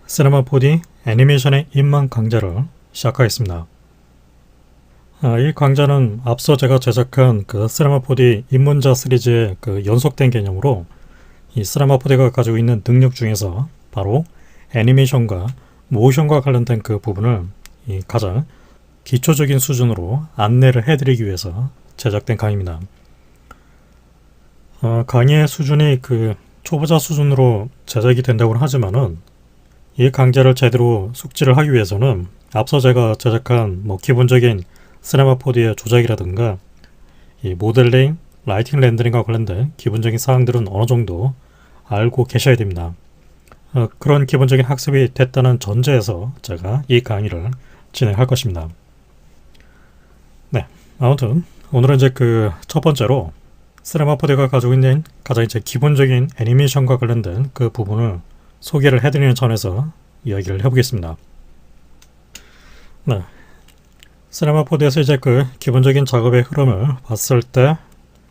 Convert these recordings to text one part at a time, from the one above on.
시네마 4D 애니메이션의 입문 강좌를 시작하겠습니다. 이 강좌는 앞서 제가 제작한 그 시네마 4D 입문자 시리즈의 그 연속된 개념으로 이 시네마 4D가 가지고 있는 능력 중에서 바로 애니메이션과 모션과 관련된 그 부분을 이 가장 기초적인 수준으로 안내를 해드리기 위해서 제작된 강의입니다. 강의의 수준이 그 초보자 수준으로 제작이 된다고 하지만은 이 강좌를 제대로 숙지를 하기 위해서는 앞서 제가 제작한 기본적인 시네마 4D의 조작이라든가 이 모델링, 라이팅 렌더링과 관련된 기본적인 사항들은 어느 정도 알고 계셔야 됩니다. 그런 기본적인 학습이 됐다는 전제에서 제가 이 강의를 진행할 것입니다. 네, 아무튼 오늘은 이제 그 첫 번째로 시네마 4D가 가지고 있는 가장 이제 기본적인 애니메이션과 관련된 그 부분을 소개를 해드리는 차원에서 이야기를 해보겠습니다. 네, 시네마 4D에서 이제 그 기본적인 작업의 흐름을 봤을 때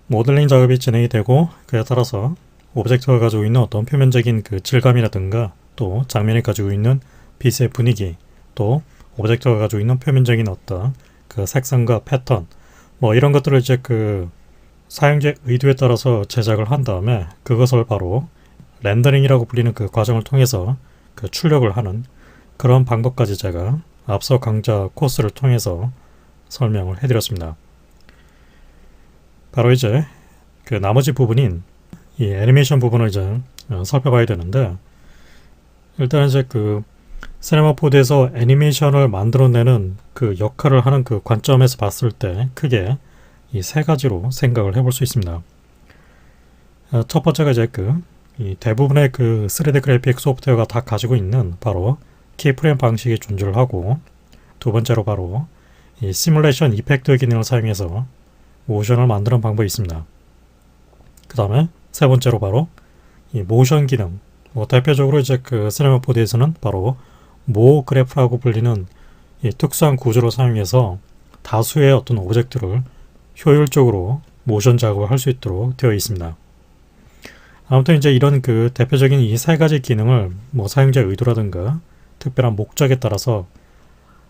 모델링 작업이 진행이 되고 그에 따라서 오브젝트가 가지고 있는 어떤 표면적인 그 질감이라든가 또 장면이 가지고 있는 빛의 분위기 또 오브젝트가 가지고 있는 표면적인 어떤 그 색상과 패턴 이런 것들을 이제 그 사용자의 의도에 따라서 제작을 한 다음에 그것을 바로 렌더링이라고 불리는 그 과정을 통해서 그 출력을 하는 그런 방법까지 제가 앞서 강좌 코스를 통해서 설명을 해드렸습니다. 바로 이제 그 나머지 부분인 이 애니메이션 부분을 이제 살펴봐야 되는데, 일단 이제 그 시네마 4D에서 애니메이션을 만들어내는 그 역할을 하는 그 관점에서 봤을 때 크게 이 세 가지로 생각을 해볼 수 있습니다. 첫 번째가 이제 이 대부분의 그 3D 그래픽 소프트웨어가 다 가지고 있는 바로 키프레임 방식이 존재를 하고, 두 번째로 바로 이 시뮬레이션 이펙트 기능을 사용해서 모션을 만드는 방법이 있습니다. 그 다음에 세 번째로 바로 이 모션 기능, 대표적으로 이제 그 시네마 4D에서는 바로 모 그래프라고 불리는 이 특수한 구조를 사용해서 다수의 어떤 오브젝트를 효율적으로 모션 작업을 할 수 있도록 되어 있습니다. 아무튼 이제 이런 그 대표적인 이 세 가지 기능을 사용자의 의도라든가 특별한 목적에 따라서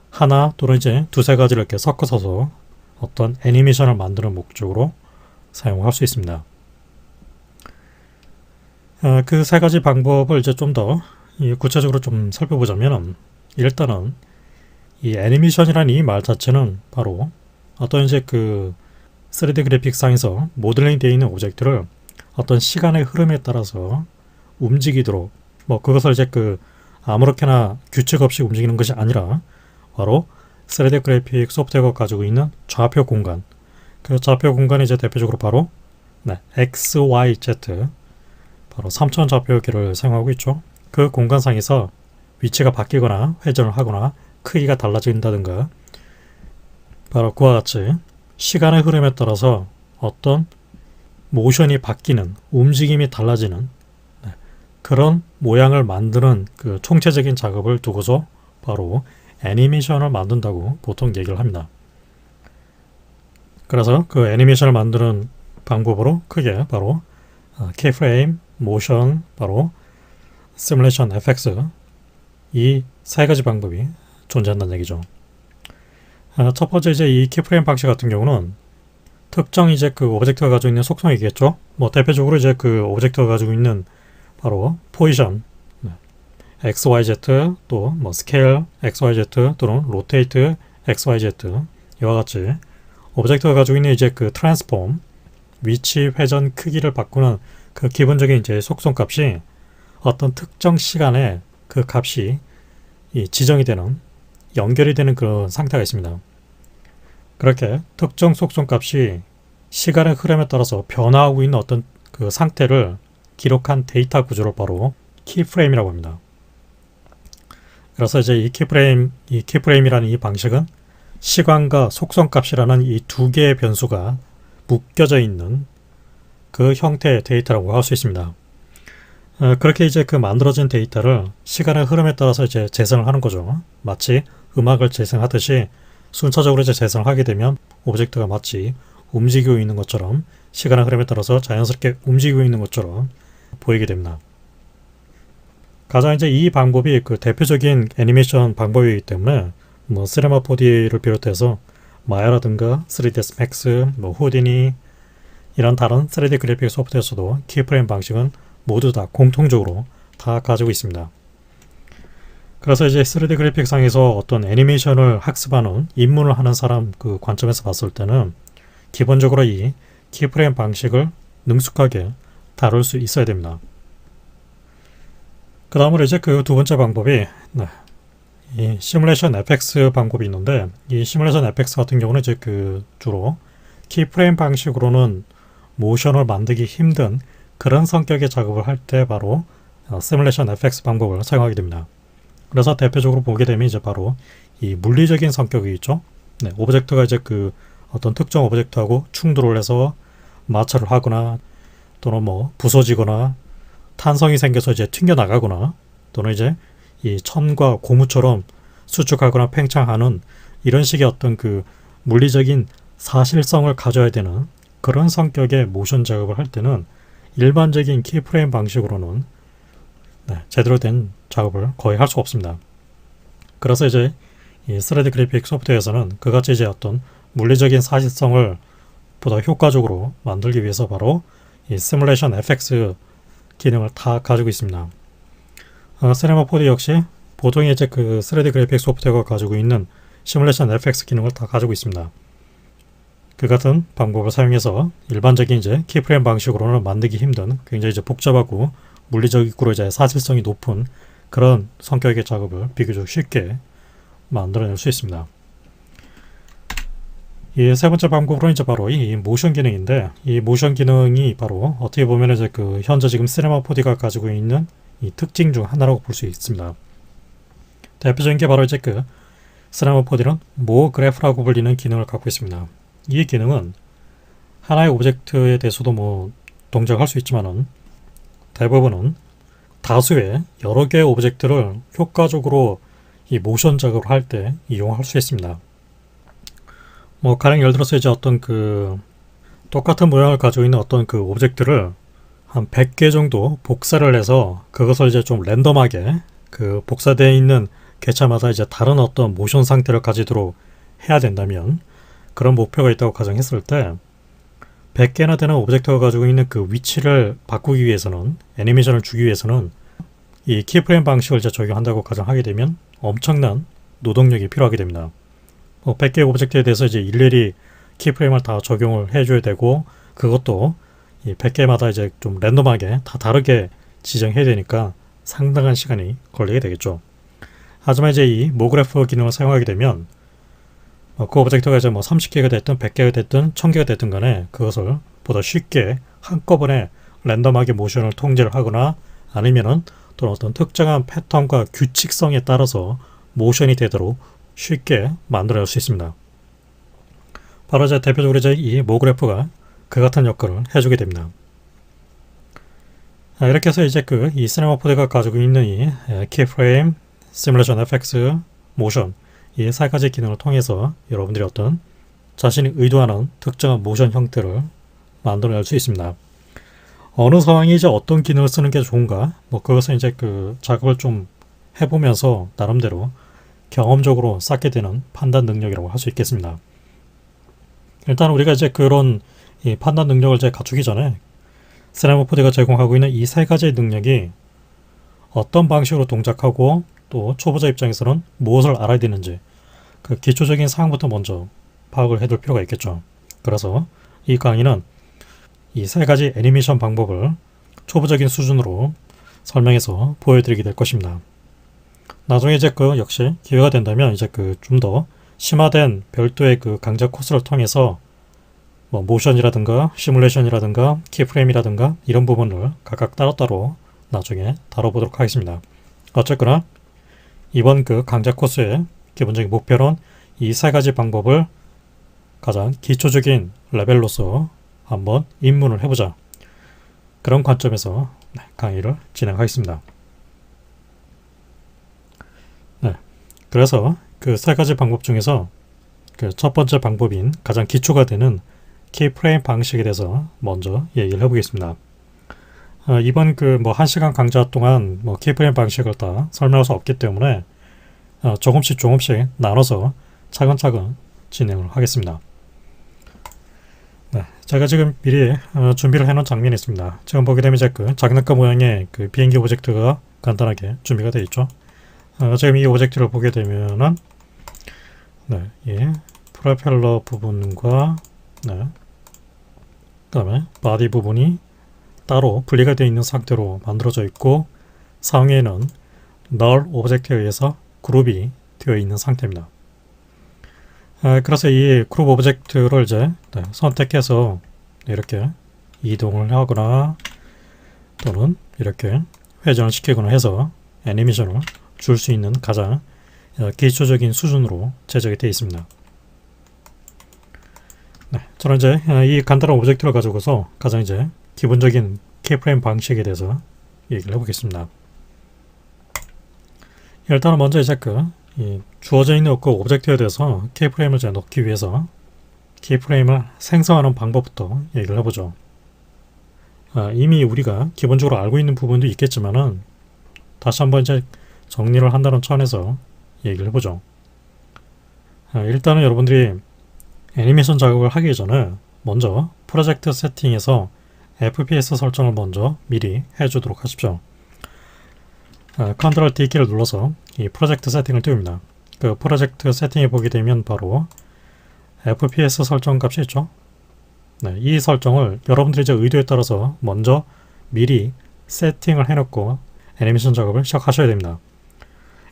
하나 또는 이제 두세 가지를 이렇게 섞어서 어떤 애니메이션을 만드는 목적으로 사용할 수 있습니다. 그 세 가지 방법을 이제 좀 더 구체적으로 좀 살펴보자면, 일단은 이 애니메이션이라는 이 말 자체는 바로 어떤 이제 그 3D 그래픽상에서 모델링 되어 있는 오브젝트를 어떤 시간의 흐름에 따라서 움직이도록 그것을 이제 그 아무렇게나 규칙 없이 움직이는 것이 아니라 바로 3D 그래픽 소프트웨어가 가지고 있는 좌표 공간, 그 좌표 공간이 이제 대표적으로 바로 X, Y, Z 바로 3차원 좌표기를 사용하고 있죠. 그 공간상에서 위치가 바뀌거나 회전을 하거나 크기가 달라진다든가 바로 그와 같이 시간의 흐름에 따라서 어떤 모션이 바뀌는, 움직임이 달라지는 그런 모양을 만드는 그 총체적인 작업을 두고서 바로 애니메이션을 만든다고 보통 얘기를 합니다. 그래서 그 애니메이션을 만드는 방법으로 크게 바로 키프레임, 모션, 바로 시뮬레이션 FX 이 세 가지 방법이 존재한다는 얘기죠. 첫 번째 이제 이 키프레임 방식 같은 경우는 특정 이제 그 오브젝트가 가지고 있는 속성이겠죠. 대표적으로 이제 그 오브젝트가 가지고 있는 바로 포지션, XYZ 또 스케일 XYZ 또는 로테이트 XYZ 이와 같이 오브젝트가 가지고 있는 이제 그 트랜스폼, 위치, 회전, 크기를 바꾸는 그 기본적인 이제 속성 값이 어떤 특정 시간에 그 값이 지정이 되는, 연결이 되는 그런 상태가 있습니다. 그렇게 특정 속성 값이 시간의 흐름에 따라서 변화하고 있는 어떤 그 상태를 기록한 데이터 구조를 바로 키프레임이라고 합니다. 그래서 이제 이 키프레임이라는 이 방식은 시간과 속성 값이라는 이 두 개의 변수가 묶여져 있는 그 형태의 데이터라고 할 수 있습니다. 그렇게 이제 그 만들어진 데이터를 시간의 흐름에 따라서 이제 재생을 하는 거죠. 마치 음악을 재생하듯이 순차적으로 이제 재생을 하게 되면 오브젝트가 마치 움직이고 있는 것처럼 시간의 흐름에 따라서 자연스럽게 움직이고 있는 것처럼 보이게 됩니다. 가장 이제 이 방법이 그 대표적인 애니메이션 방법이기 때문에 뭐 시네마 4D를 비롯해서 마야라든가 3ds Max, 뭐 후디니 이런 다른 3D 그래픽 소프트웨어에서도 키프레임 방식은 모두 다 공통적으로 다 가지고 있습니다. 그래서 이제 3D 그래픽상에서 어떤 애니메이션을 학습하는 입문을 하는 사람 그 관점에서 봤을 때는 기본적으로 이 키프레임 방식을 능숙하게 다룰 수 있어야 됩니다. 그 다음으로 이제 그 두 번째 방법이 이 시뮬레이션 FX 방법이 있는데, 이 시뮬레이션 FX 같은 경우는 이제 그 주로 키프레임 방식으로는 모션을 만들기 힘든 그런 성격의 작업을 할 때 바로 시뮬레이션 FX 방법을 사용하게 됩니다. 그래서 대표적으로 보게 되면 이제 바로 이 물리적인 성격이 있죠. 오브젝트가 이제 그 어떤 특정 오브젝트하고 충돌을 해서 마찰을 하거나 또는 뭐 부서지거나 탄성이 생겨서 이제 튕겨나가거나 또는 이제 이 천과 고무처럼 수축하거나 팽창하는 이런 식의 어떤 그 물리적인 사실성을 가져야 되는 그런 성격의 모션 작업을 할 때는 일반적인 키프레임 방식으로는 제대로 된 작업을 거의 할 수가 없습니다. 그래서 이제 이 3D 그래픽 소프트웨어에서는 그같이 이제 어떤 물리적인 사실성을 보다 효과적으로 만들기 위해서 바로 이 시뮬레이션 FX 기능을 다 가지고 있습니다. 시네마 4D 역시 보통의 이제 그 3D 그래픽 소프트웨어가 가지고 있는 시뮬레이션 FX 기능을 다 가지고 있습니다. 그 같은 방법을 사용해서 일반적인 이제 키프레임 방식으로는 만들기 힘든 굉장히 이제 복잡하고 물리적으로 이제 사실성이 높은 그런 성격의 작업을 비교적 쉽게 만들어낼 수 있습니다. 이 세 번째 방법으로는 이제 바로 이 모션 기능인데, 이 모션 기능이 바로 어떻게 보면 이제 그 현재 지금 시네마 4D가 가지고 있는 이 특징 중 하나라고 볼 수 있습니다. 대표적인 게 바로 이제 그 시네마 4D는 모 그래프라고 불리는 기능을 갖고 있습니다. 이 기능은 하나의 오브젝트에 대해서도 뭐 동작할 수 있지만은 대부분은 다수의 여러 개의 오브젝트를 효과적으로 이 모션 작업을 할 때 이용할 수 있습니다. 뭐 가령 예를 들어서 이제 어떤 그 똑같은 모양을 가지고 있는 어떤 그 오브젝트를 한 100개 정도 복사를 해서 그것을 이제 좀 랜덤하게 그 복사되어 있는 개차마다 이제 다른 어떤 모션 상태를 가지도록 해야 된다면, 그런 목표가 있다고 가정했을 때 100개나 되는 오브젝트가 가지고 있는 그 위치를 바꾸기 위해서는, 애니메이션을 주기 위해서는 이 키프레임 방식을 이제 적용한다고 가정하게 되면 엄청난 노동력이 필요하게 됩니다. 100개의 오브젝트에 대해서 이제 일일이 키프레임을 다 적용을 해줘야 되고, 그것도 이 100개마다 이제 좀 랜덤하게 다 다르게 지정해야 되니까 상당한 시간이 걸리게 되겠죠. 하지만 이제 이 모그래프 기능을 사용하게 되면 그 오브젝트가 이제 뭐 30개가 됐든 100개가 됐든 1000개가 됐든 간에 그것을 보다 쉽게 한꺼번에 랜덤하게 모션을 통제를 하거나 아니면은 또는 어떤 특정한 패턴과 규칙성에 따라서 모션이 되도록 쉽게 만들어낼 수 있습니다. 바로 이제 대표적으로 이제 이 모그래프가 그 같은 역할을 해주게 됩니다. 이렇게 해서 이제 그 이 시네마 4D가 가지고 있는 이 키프레임, 시뮬레이션 FX, 모션 이 세 가지 기능을 통해서 여러분들이 어떤 자신이 의도하는 특정한 모션 형태를 만들어낼 수 있습니다. 어느 상황에 이제 어떤 기능을 쓰는 게 좋은가, 뭐 그것은 이제 그 작업을 좀 해보면서 나름대로 경험적으로 쌓게 되는 판단 능력이라고 할 수 있겠습니다. 일단 우리가 이제 그런 이 판단 능력을 이제 갖추기 전에 시네마 4D가 제공하고 있는 이 세 가지 능력이 어떤 방식으로 동작하고 또 초보자 입장에서는 무엇을 알아야 되는지 그 기초적인 사항부터 먼저 파악을 해둘 필요가 있겠죠. 그래서 이 강의는 이 세 가지 애니메이션 방법을 초보적인 수준으로 설명해서 보여드리게 될 것입니다. 나중에 이제 그 역시 기회가 된다면 이제 그 좀 더 심화된 별도의 그 강좌 코스를 통해서 뭐 모션이라든가 시뮬레이션이라든가 키프레임이라든가 이런 부분을 각각 따로따로 나중에 다뤄보도록 하겠습니다. 어쨌거나 이번 그 강좌 코스의 기본적인 목표는 이 세 가지 방법을 가장 기초적인 레벨로서 한번 입문을 해보자, 그런 관점에서 강의를 진행하겠습니다. 그래서 그 세 가지 방법 중에서 그 첫 번째 방법인 가장 기초가 되는 키프레임 방식에 대해서 먼저 얘기를 해보겠습니다. 이번 그 뭐 1시간 강좌 동안 뭐 키프레임 방식을 다 설명할 수 없기 때문에 조금씩 나눠서 차근차근 진행을 하겠습니다. 네, 제가 지금 미리 준비를 해놓은 장면이 있습니다. 지금 보게 되면 이제 그 장난감 모양의 그 비행기 오젝트가 간단하게 준비가 되어 있죠. 지금 이 오젝트를 보게 되면은 네, 이 프로펠러 부분과 네, 그 다음에 바디 부분이 따로 분리가 되어 있는 상태로 만들어져 있고 상위에는 null 오브젝트에 의해서 그룹이 되어 있는 상태입니다. 그래서 이 그룹 오브젝트를 이제 선택해서 이렇게 이동을 하거나 또는 이렇게 회전을 시키거나 해서 애니메이션을 줄 수 있는 가장 기초적인 수준으로 제작이 되어 있습니다. 네, 저는 이제 이 간단한 오브젝트를 가지고서 가장 이제 기본적인 키프레임 방식에 대해서 얘기를 해보겠습니다. 일단은 먼저 이제 이 주어져 있는 그 오브젝트에 대해서 키프레임을 이제 넣기 위해서 키프레임을 생성하는 방법부터 얘기를 해보죠. 이미 우리가 기본적으로 알고 있는 부분도 있겠지만은 다시 한번 이제 정리를 한다는 차원에서 얘기를 해보죠. 일단은 여러분들이 애니메이션 작업을 하기 전에 먼저 프로젝트 세팅에서 FPS 설정을 먼저 미리 해주도록 하십시오. 컨트롤 D키를 눌러서 이 프로젝트 세팅을 띄웁니다. 그 프로젝트 세팅에 보게 되면 바로 FPS 설정 값이 있죠. 네, 이 설정을 여러분들이 이제 의도에 따라서 먼저 미리 세팅을 해놓고 애니메이션 작업을 시작하셔야 됩니다.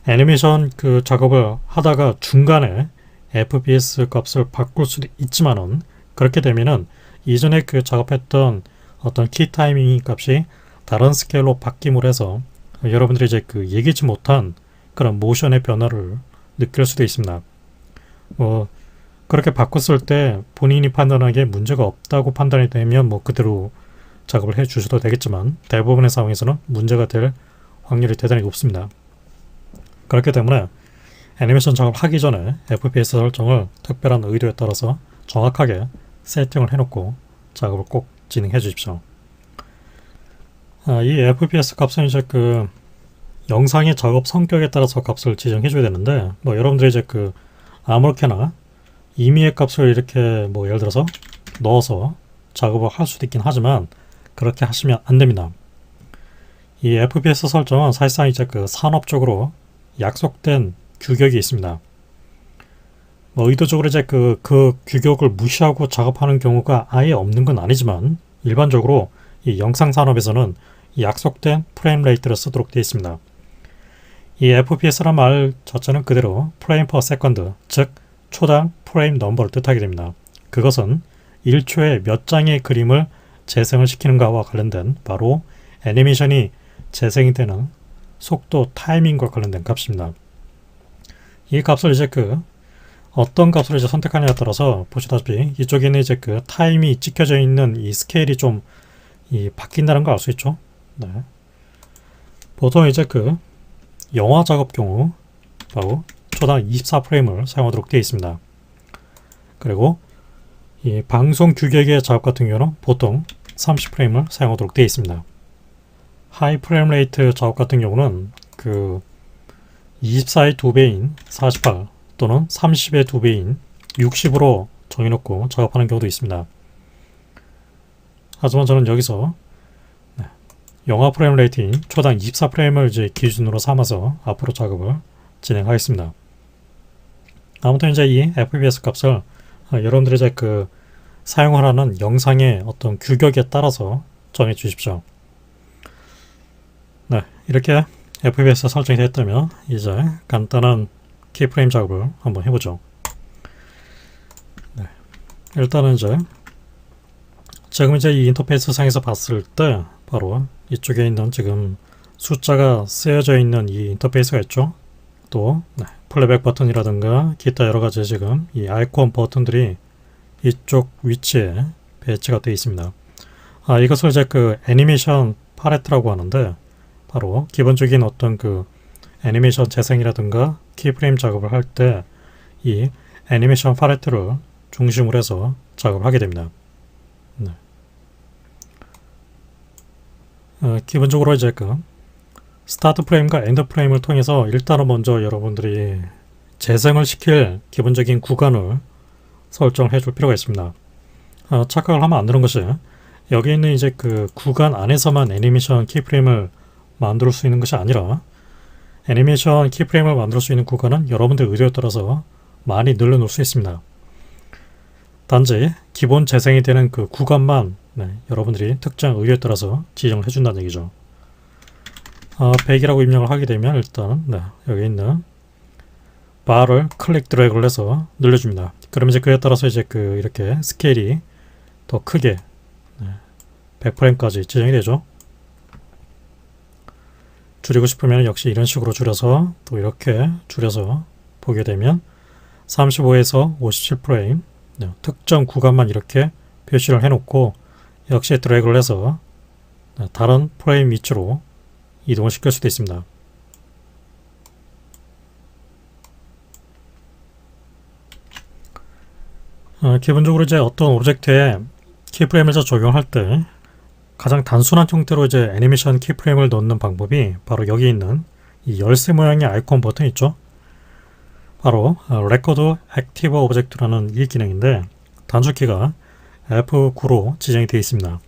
애니메이션 그 작업을 하다가 중간에 FPS 값을 바꿀 수도 있지만은 그렇게 되면은 이전에 그 작업했던 어떤 키 타이밍 값이 다른 스케일로 바뀜으로 해서 여러분들이 이제 그 예기치 못한 그런 모션의 변화를 느낄 수도 있습니다. 그렇게 바꿨을 때 본인이 판단하기에 문제가 없다고 판단이 되면 뭐 그대로 작업을 해 주셔도 되겠지만 대부분의 상황에서는 문제가 될 확률이 대단히 높습니다. 그렇기 때문에 애니메이션 작업을 하기 전에 FPS 설정을 특별한 의도에 따라서 정확하게 세팅을 해놓고 작업을 꼭 진행해 주십시오. 이 FPS 값은 이제 그 영상의 작업 성격에 따라서 값을 지정해 줘야 되는데 뭐 여러분들이 이제 그 아무렇게나 임의의 값을 이렇게 뭐 예를 들어서 넣어서 작업을 할 수도 있긴 하지만 그렇게 하시면 안 됩니다. 이 FPS 설정은 사실상 이제 그 산업적으로 약속된 규격이 있습니다. 뭐 의도적으로 이제 그 규격을 무시하고 작업하는 경우가 아예 없는 건 아니지만 일반적으로 이 영상 산업에서는 약속된 프레임 레이트를 쓰도록 되어 있습니다. 이 FPS란 말 자체는 그대로 프레임 퍼 세컨드, 즉 초당 프레임 넘버를 뜻하게 됩니다. 그것은 1초에 몇 장의 그림을 재생을 시키는가와 관련된 바로 애니메이션이 재생이 되는 속도, 타이밍과 관련된 값입니다. 이 값을 이제 그 어떤 값을 이제 선택하냐에 따라서 보시다시피 이쪽에는 이제 그 타임이 찍혀져 있는 이 스케일이 좀 바뀐다는 걸 알 수 있죠. 네. 보통 이제 그 영화 작업 경우 바로 초당 24프레임을 사용하도록 되어 있습니다. 그리고 이 방송 규격의 작업 같은 경우는 보통 30프레임을 사용하도록 되어 있습니다. 하이 프레임 레이트 작업 같은 경우는 그 24의 2배인 48 또는 30의 2배인 60으로 정해놓고 작업하는 경우도 있습니다. 하지만 저는 여기서 영화 프레임 레이트인 초당 24프레임을 이제 기준으로 삼아서 앞으로 작업을 진행하겠습니다. 아무튼 이제 이 FPS 값을 여러분들이 이제 그 사용하라는 영상의 어떤 규격에 따라서 정해 주십시오. 네, 이렇게 FPS 설정이 됐다면 이제 간단한 키프레임 작업을 한번 해보죠. 네, 일단은 이제 지금 이제 이 인터페이스 상에서 봤을 때 바로 이쪽에 있는 지금 숫자가 쓰여져 있는 이 인터페이스가 있죠. 또 플레이백 버튼이라든가 기타 여러가지 지금 이 아이콘 버튼들이 이쪽 위치에 배치가 되어 있습니다. 이것을 이제 그 애니메이션 팔레트라고 하는데 바로 기본적인 어떤 그 애니메이션 재생이라든가 키프레임 작업을 할 때 이 애니메이션 팔레트를 중심으로 해서 작업을 하게 됩니다. 네. 기본적으로 이제 그 스타트 프레임과 엔드 프레임을 통해서 일단은 먼저 여러분들이 재생을 시킬 기본적인 구간을 설정을 해줄 필요가 있습니다. 착각을 하면 안 되는 것이 여기 있는 이제 그 구간 안에서만 애니메이션 키프레임을 만들 수 있는 것이 아니라 애니메이션 키프레임을 만들 수 있는 구간은 여러분들 의도에 따라서 많이 늘려놓을 수 있습니다. 단지 기본 재생이 되는 그 구간만 여러분들이 특정 의도에 따라서 지정을 해준다는 얘기죠. 100이라고 입력을 하게 되면 일단 여기 있는 바를 클릭 드래그를 해서 늘려줍니다. 그러면 이제 그에 따라서 이제 그 이렇게 스케일이 더 크게 100프레임까지 지정이 되죠. 줄이고 싶으면 역시 이런 식으로 줄여서 또 이렇게 줄여서 보게 되면 35에서 57프레임 특정 구간만 이렇게 표시를 해놓고 역시 드래그를 해서 다른 프레임 위치로 이동을 시킬 수도 있습니다. 기본적으로 이제 어떤 오브젝트에 키프레임을 적용할 때 가장 단순한 형태로 이제 애니메이션 키프레임을 넣는 방법이 바로 여기 있는 이 열쇠 모양의 아이콘 버튼 있죠. 바로 레코드 액티브 오브젝트라는 이 기능인데 단축키가 F9로 지정이 되어 있습니다.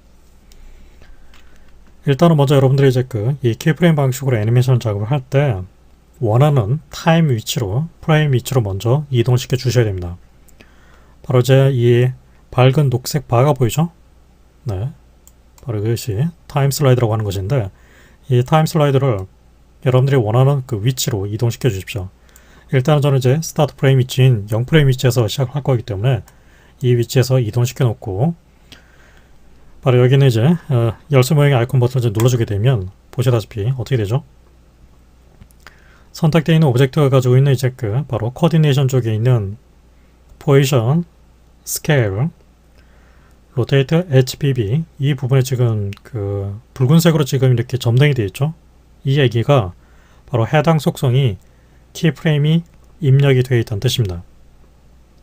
일단은 먼저 여러분들이 이제 이 키프레임 방식으로 애니메이션 작업을 할 때 원하는 타임 위치로 프레임 위치로 먼저 이동시켜 주셔야 됩니다. 바로 이제 이 밝은 녹색 바가 보이죠? 네, 바로 이것이 타임 슬라이드라고 하는 것인데 이 타임 슬라이드를 여러분들이 원하는 그 위치로 이동시켜 주십시오. 일단은 저는 이제 스타트 프레임 위치인 0프레임 위치에서 시작할 거기 때문에 이 위치에서 이동시켜 놓고 바로 여기는 이제 열쇠 모양의 아이콘 버튼을 눌러주게 되면 보시다시피 어떻게 되죠? 선택되어 있는 오브젝트가 가지고 있는 이제 바로 코디네이션 쪽에 있는 포지션, 스케일, 로테이트, HPB 이 부분에 지금 붉은색으로 지금 이렇게 점등이 되어 있죠. 이 얘기가 바로 해당 속성이 키프레임이 입력이 되어 있다는 뜻입니다.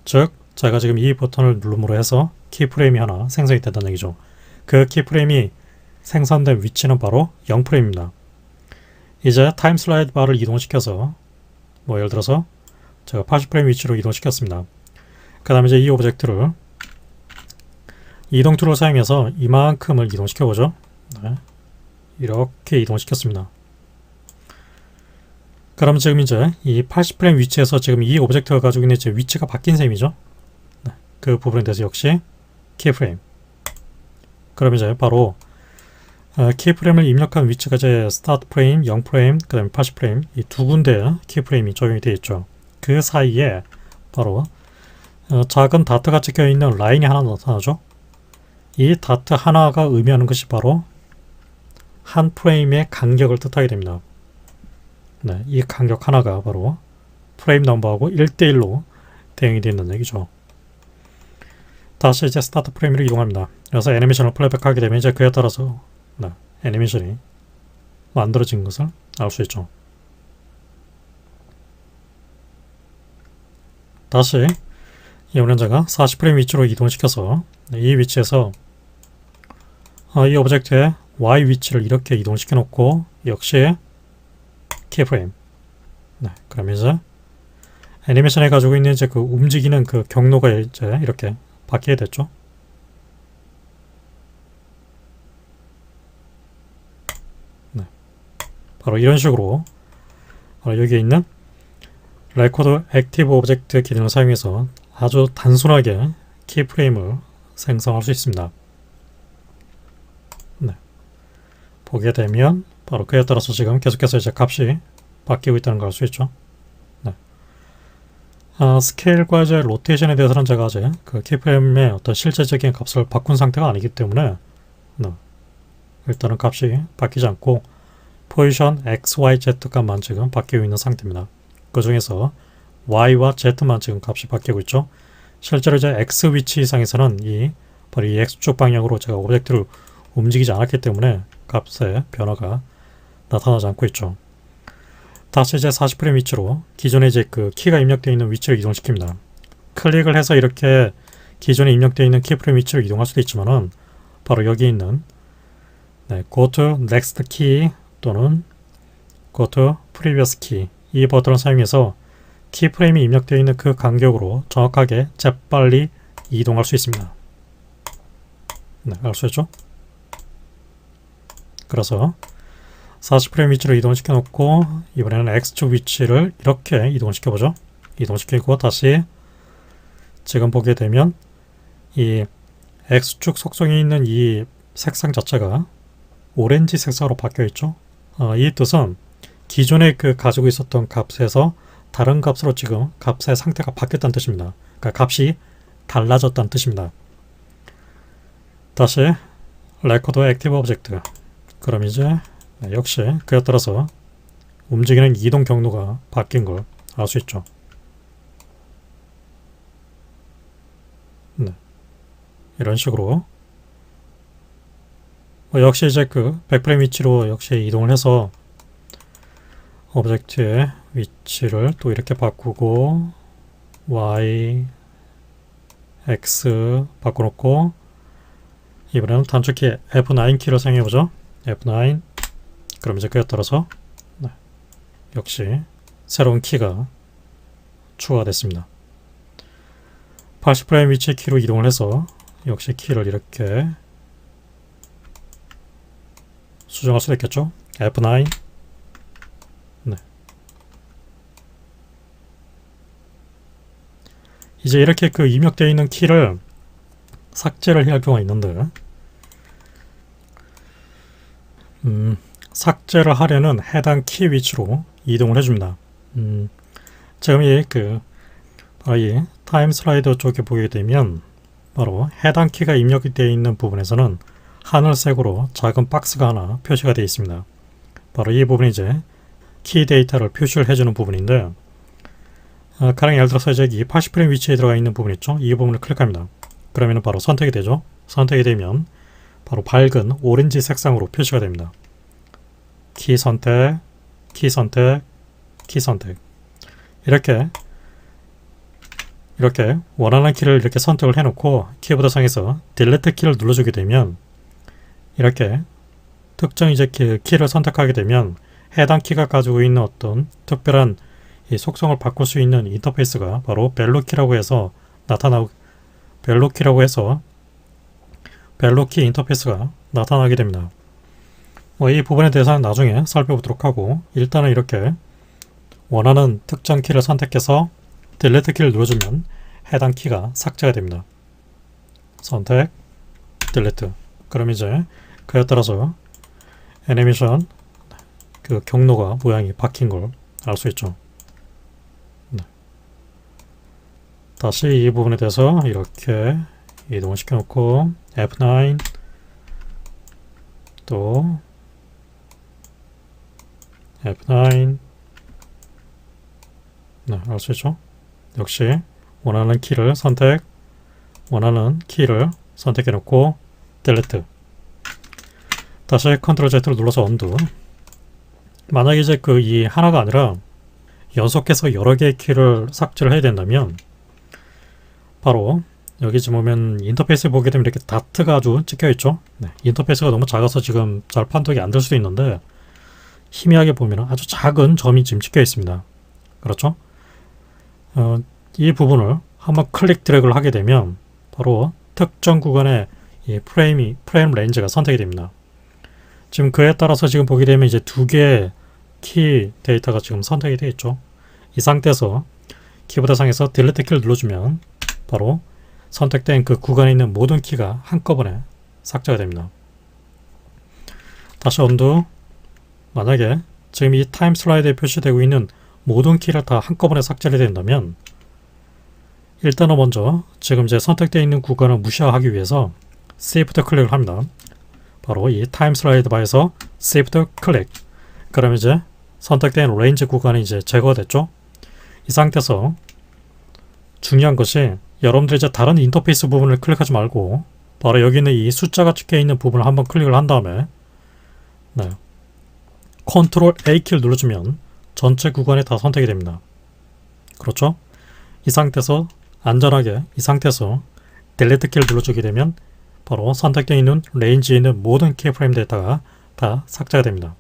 즉 제가 지금 이 버튼을 누름으로 해서 키프레임이 하나 생성이 된다는 얘기죠. 그 키프레임이 생성된 위치는 바로 0프레임입니다. 이제 타임 슬라이드 바를 이동시켜서 예를 들어서 제가 80프레임 위치로 이동시켰습니다. 그 다음에 이제 이 오브젝트를 이동 툴을 사용해서 이만큼을 이동시켜보죠. 네. 이렇게 이동시켰습니다. 그럼 지금 이제 이 80프레임 위치에서 지금 이 오브젝트가 가지고 있는 이제 위치가 바뀐 셈이죠. 네. 그 부분에 대해서 역시 키프레임. 그럼 이제 바로 키프레임을 입력한 위치가 이제 스타트 프레임, 0프레임, 그 다음에 80프레임 이 두 군데 키프레임이 적용이 되어 있죠. 그 사이에 바로 작은 다트가 찍혀 있는 라인이 하나 나타나죠. 이 다트 하나가 의미하는 것이 바로 한 프레임의 간격을 뜻하게 됩니다. 네, 이 간격 하나가 바로 프레임 넘버하고 1대1로 대응이 된다는 얘기죠. 다시 이제 스타트 프레임으로 이동합니다. 그래서 애니메이션을 플레이백하게 되면 이제 그에 따라서 애니메이션이 만들어진 것을 알 수 있죠. 다시 이번엔 제가 40프레임 위치로 이동시켜서 이 위치에서 이 오브젝트의 Y 위치를 이렇게 이동시켜 놓고 역시 키프레임. 네, 그러면 이제 애니메이션에 가지고 있는 이제 움직이는 경로가 이제 이렇게 바뀌게 됐죠. 네, 바로 이런 식으로 여기에 있는 레코드 액티브 오브젝트 기능을 사용해서 아주 단순하게 키프레임을 생성할 수 있습니다. 네. 보게 되면 바로 그에 따라서 지금 계속해서 이제 값이 바뀌고 있다는 걸 알 수 있죠. 네. 스케일과 이제 로테이션에 대해서는 제가 이제 키프레임의 어떤 실제적인 값을 바꾼 상태가 아니기 때문에 일단은 값이 바뀌지 않고 포지션 X, Y, Z 값만 지금 바뀌고 있는 상태입니다. 그 중에서 Y와 Z만 지금 값이 바뀌고 있죠. 실제로 이제 X 위치 이상에서는 바로 이 X축 방향으로 제가 오브젝트를 움직이지 않았기 때문에 값의 변화가 나타나지 않고 있죠. 다시 이제 40프레임 위치로 기존에 이제 키가 입력되어 있는 위치를 이동시킵니다. 클릭을 해서 이렇게 기존에 입력되어 있는 키프레임 위치로 이동할 수도 있지만은 바로 여기 있는 네, go to next key 또는 go to previous key 이 버튼을 사용해서 키프레임이 입력되어 있는 그 간격으로 정확하게 재빨리 이동할 수 있습니다. 네, 알 수 있죠? 그래서 40프레임 위치로 이동시켜 놓고 이번에는 X축 위치를 이렇게 이동시켜 보죠. 이동시키고 다시 지금 보게 되면 이 X축 속성이 있는 이 색상 자체가 오렌지 색상으로 바뀌어 있죠. 이 뜻은 기존에 그 가지고 있었던 값에서 다른 값으로 지금 값의 상태가 바뀌었다는 뜻입니다. 그러니까 값이 달라졌다는 뜻입니다. 다시 레코드 액티브 오브젝트. 그럼 이제 역시 그에 따라서 움직이는 이동 경로가 바뀐 걸 알 수 있죠. 네. 이런 식으로 역시 이제 그 100프레임 위치로 역시 이동을 해서 오브젝트의 위치를 또 이렇게 바꾸고 Y, X 바꿔놓고 이번에는 단축키 F9 키를 사용해보죠. F9. 그럼 이제 그에 따라서 네. 역시 새로운 키가 추가됐습니다. 80프레임 위치 키로 이동을 해서 역시 키를 이렇게 수정할 수도 있겠죠. F9. 네. 이제 이렇게 그 입력되어 있는 키를 삭제를 해야 할 경우가 있는데 삭제를 하려는 해당 키 위치로 이동을 해줍니다. 지금 이 타임 슬라이더 쪽에 보게 되면 바로 해당 키가 입력이 되어 있는 부분에서는 하늘색으로 작은 박스가 하나 표시가 되어 있습니다. 바로 이 부분이 이제 키 데이터를 표시를 해주는 부분인데 가령 예를 들어서 이제 이 80프레임 위치에 들어가 있는 부분 있죠? 이 부분을 클릭합니다. 그러면 바로 선택이 되죠. 선택이 되면 바로 밝은 오렌지 색상으로 표시가 됩니다. 키 선택, 키 선택, 키 선택. 이렇게 원하는 키를 이렇게 선택을 해놓고 키보드 상에서 딜리트 키를 눌러주게 되면 이렇게 특정 이제 키를 선택하게 되면 해당 키가 가지고 있는 어떤 특별한 이 속성을 바꿀 수 있는 인터페이스가 바로 벨로키라고 해서 벨로키 인터페이스가 나타나게 됩니다. 이 부분에 대해서는 나중에 살펴보도록 하고 일단은 이렇게 원하는 특정 키를 선택해서 딜리트 키를 눌러주면 해당 키가 삭제가 됩니다. 선택, 딜리트. 그럼 이제 그에 따라서 애니메이션 그 경로가 모양이 바뀐 걸 알 수 있죠. 네. 다시 이 부분에 대해서 이렇게 이동을 시켜놓고 F9 또 F9 네, 알 수 있죠? 역시 원하는 키를 선택해 놓고 딜리트. 다시 컨트롤 Z를 눌러서 언두. 만약에 이제 이 하나가 아니라 연속해서 여러 개의 키를 삭제를 해야 된다면 바로 여기 지금 보면 인터페이스 보게 되면 이렇게 다트가 아주 찍혀 있죠. 네, 인터페이스가 너무 작아서 지금 잘 판독이 안 될 수도 있는데 희미하게 보면 아주 작은 점이 지금 찍혀 있습니다. 그렇죠? 이 부분을 한번 클릭 드래그를 하게 되면 바로 특정 구간의 이 프레임 레인지가 선택이 됩니다. 지금 그에 따라서 지금 보게 되면 이제 두 개의 키 데이터가 지금 선택이 되어 있죠. 이 상태에서 키보드 상에서 딜리트 키를 눌러주면 바로 선택된 그 구간에 있는 모든 키가 한꺼번에 삭제가 됩니다. 다시 언두. 만약에 지금 이 타임 슬라이드에 표시되고 있는 모든 키를 다 한꺼번에 삭제를 된다면 일단은 먼저 지금 이제 선택되어 있는 구간을 무시하기 위해서 Shift 클릭을 합니다. 바로 이 타임 슬라이드 바에서 Shift 클릭. 그럼 이제 선택된 레인지 구간이 이제 제거가 됐죠. 이 상태에서 중요한 것이 여러분들이 이제 다른 인터페이스 부분을 클릭하지 말고 바로 여기 있는 이 숫자가 찍혀 있는 부분을 한번 클릭을 한 다음에 네, 컨트롤 A 키를 눌러주면 전체 구간이 다 선택이 됩니다. 그렇죠? 이 상태에서 안전하게 이 상태에서 딜리트 키를 눌러주게 되면 바로 선택되어 있는 레인지에 있는 모든 키프레임 데이터가 다 삭제가 됩니다.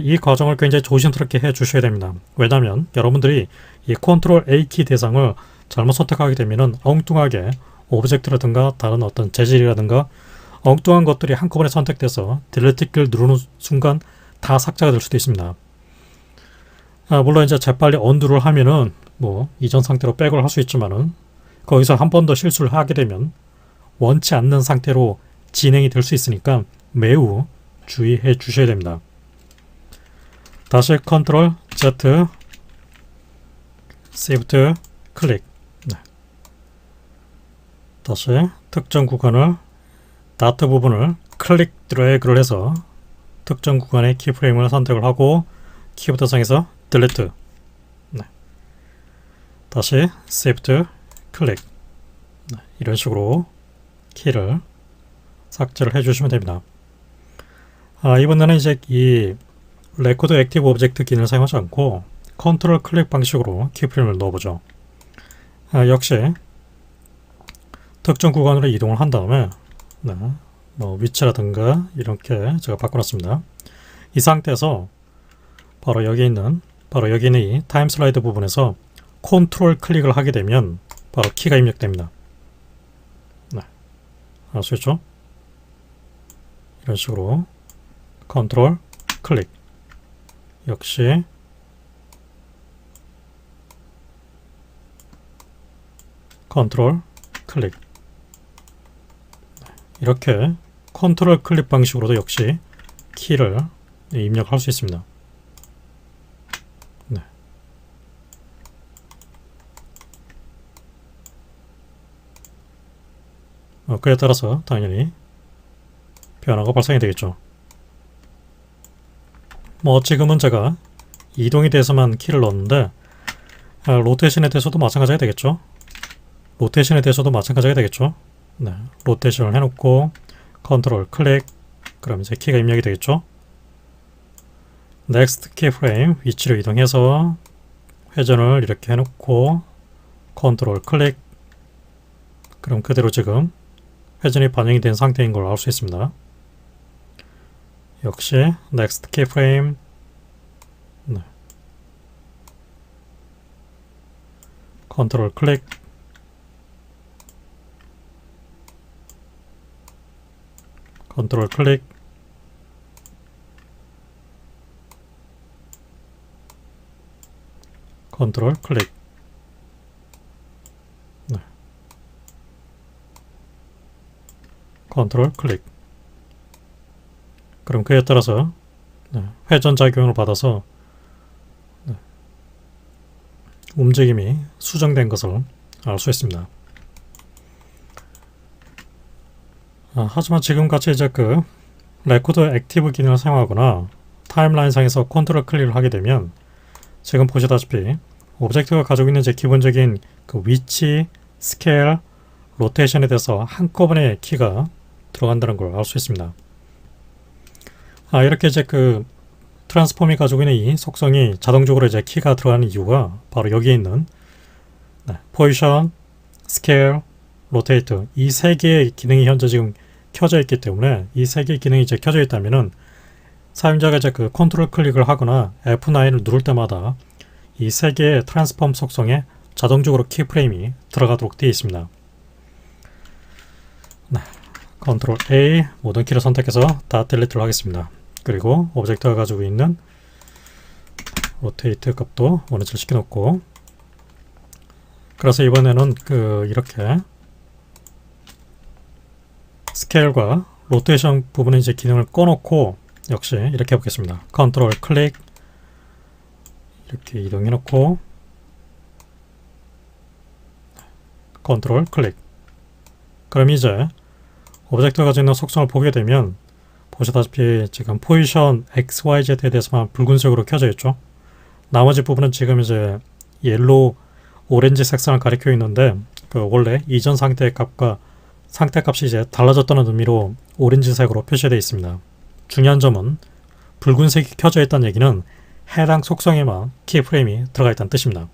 이 과정을 굉장히 조심스럽게 해 주셔야 됩니다. 왜냐하면 여러분들이 이 컨트롤 A키 대상을 잘못 선택하게 되면 엉뚱하게 오브젝트라든가 다른 어떤 재질이라든가 엉뚱한 것들이 한꺼번에 선택돼서 딜리트 키를 누르는 순간 다 삭제가 될 수도 있습니다. 물론 이제 재빨리 언두를 하면은 뭐 이전 상태로 백을 할 수 있지만은 거기서 한 번 더 실수를 하게 되면 원치 않는 상태로 진행이 될 수 있으니까 매우 주의해 주셔야 됩니다. 다시 컨트롤 Z Shift 클릭. 다시 특정 구간을 다트 부분을 클릭 드래그를 해서 특정 구간의 키프레임을 선택을 하고 키보드상에서 딜리트. 다시 Shift 클릭. 이런 식으로 키를 삭제를 해주시면 됩니다. 이번에는 이제 이 레코드 액티브 오브젝트 기능을 사용하지 않고 컨트롤 클릭 방식으로 키프레임을 넣어보죠. 역시 특정 구간으로 이동을 한 다음에 뭐 위치라든가 이렇게 제가 바꿔놨습니다. 이 상태에서 바로 여기 있는 이 타임 슬라이드 부분에서 컨트롤 클릭을 하게 되면 바로 키가 입력됩니다. 아시겠죠? 이런 식으로 컨트롤 클릭. 역시 컨트롤 클릭. 이렇게 컨트롤 클릭 방식으로도 역시 키를 입력할 수 있습니다. 그에 따라서 당연히 변화가 발생이 되겠죠. 뭐 지금은 제가 이동에 대해서만 키를 넣었는데 로테이션에 대해서도 마찬가지가 되겠죠. 로테이션을 해놓고 컨트롤 클릭. 그럼 이제 키가 입력이 되겠죠. 넥스트 키프레임 위치로 이동해서 회전을 이렇게 해놓고 컨트롤 클릭. 그럼 그대로 지금 회전이 반영이 된 상태인 걸 알 수 있습니다. 역시 넥스트 키프레임. 컨트롤 클릭. 컨트롤 클릭. 컨트롤 클릭. 컨트롤 클릭. 그럼 그에 따라서 회전 작용을 받아서 움직임이 수정된 것을 알 수 있습니다. 하지만 지금같이 이제 그 레코드 액티브 기능을 사용하거나 타임라인 상에서 컨트롤 클릭을 하게 되면 지금 보시다시피 오브젝트가 가지고 있는 제 기본적인 그 위치, 스케일, 로테이션에 대해서 한꺼번에 키가 들어간다는 걸 알 수 있습니다. 이렇게 이제 그 트랜스폼이 가지고 있는 이 속성이 자동적으로 이제 키가 들어가는 이유가 바로 여기에 있는 포지션, 스케일, 로테이트 이 세 개의 기능이 현재 지금 켜져 있기 때문에 이 세 개의 기능이 이제 켜져 있다면은 사용자가 이제 그 컨트롤 클릭을 하거나 F9을 누를 때마다 이 세 개의 트랜스폼 속성에 자동적으로 키프레임이 들어가도록 되어 있습니다. 컨트롤 A 모든 키를 선택해서 다 딜리트를 하겠습니다. 그리고 오브젝트가 가지고 있는 로테이트 값도 원위치를 시켜놓고 그래서 이번에는 이렇게 스케일과 로테이션 부분의 이제 기능을 꺼놓고 역시 이렇게 해보겠습니다. 컨트롤 클릭 이렇게 이동해놓고 컨트롤 클릭. 그럼 이제 오브젝트가 가지고 있는 속성을 보게 되면 보시다시피 지금 포지션 XYZ에 대해서만 붉은색으로 켜져 있죠. 나머지 부분은 지금 이제 옐로우, 오렌지 색상을 가리켜 있는데 원래 이전 상태의 값과 상태 값이 이제 달라졌다는 의미로 오렌지색으로 표시되어 있습니다. 중요한 점은 붉은색이 켜져 있다는 얘기는 해당 속성에만 키프레임이 들어가 있다는 뜻입니다.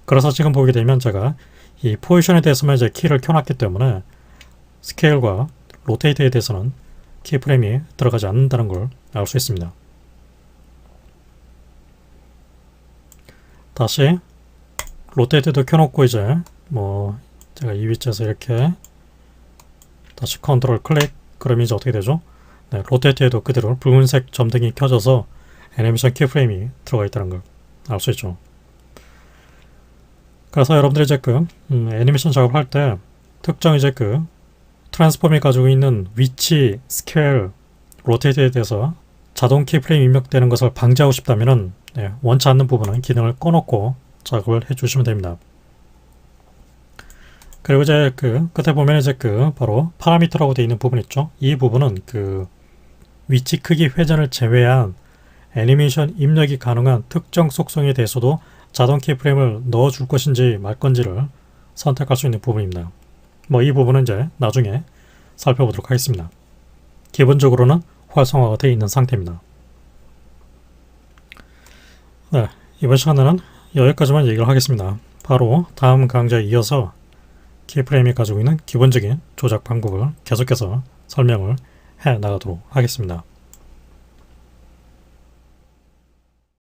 그래서 지금 보게 되면 제가 이 포지션에 대해서만 이제 키를 켜놨기 때문에 스케일과 로테이트에 대해서는 키프레임이 들어가지 않는다는 걸 알 수 있습니다. 다시 로테이트도 켜놓고 이제 뭐 제가 이 위치에서 이렇게 다시 컨트롤 클릭, 그럼 이제 어떻게 되죠? 네, 로테이트에도 그대로 붉은색 점등이 켜져서 애니메이션 키프레임이 들어가 있다는 걸 알 수 있죠. 그래서 여러분들이 이제 애니메이션 작업할 때 특정 이제 트랜스폼이 가지고 있는 위치, 스케일, 로테이트에 대해서 자동 키프레임 입력되는 것을 방지하고 싶다면은 원치 않는 부분은 기능을 꺼놓고 작업을 해주시면 됩니다. 그리고 이제 끝에 보면 이제 바로 파라미터라고 되어 있는 부분 있죠. 이 부분은 위치 크기 회전을 제외한 애니메이션 입력이 가능한 특정 속성에 대해서도 자동 키프레임을 넣어줄 것인지 말 건지를 선택할 수 있는 부분입니다. 뭐 이 부분은 이제 나중에 살펴보도록 하겠습니다. 기본적으로는 활성화가 되어 있는 상태입니다. 네, 이번 시간에는 여기까지만 얘기를 하겠습니다. 바로 다음 강좌에 이어서 키프레임이 가지고 있는 기본적인 조작 방법을 계속해서 설명을 해 나가도록 하겠습니다.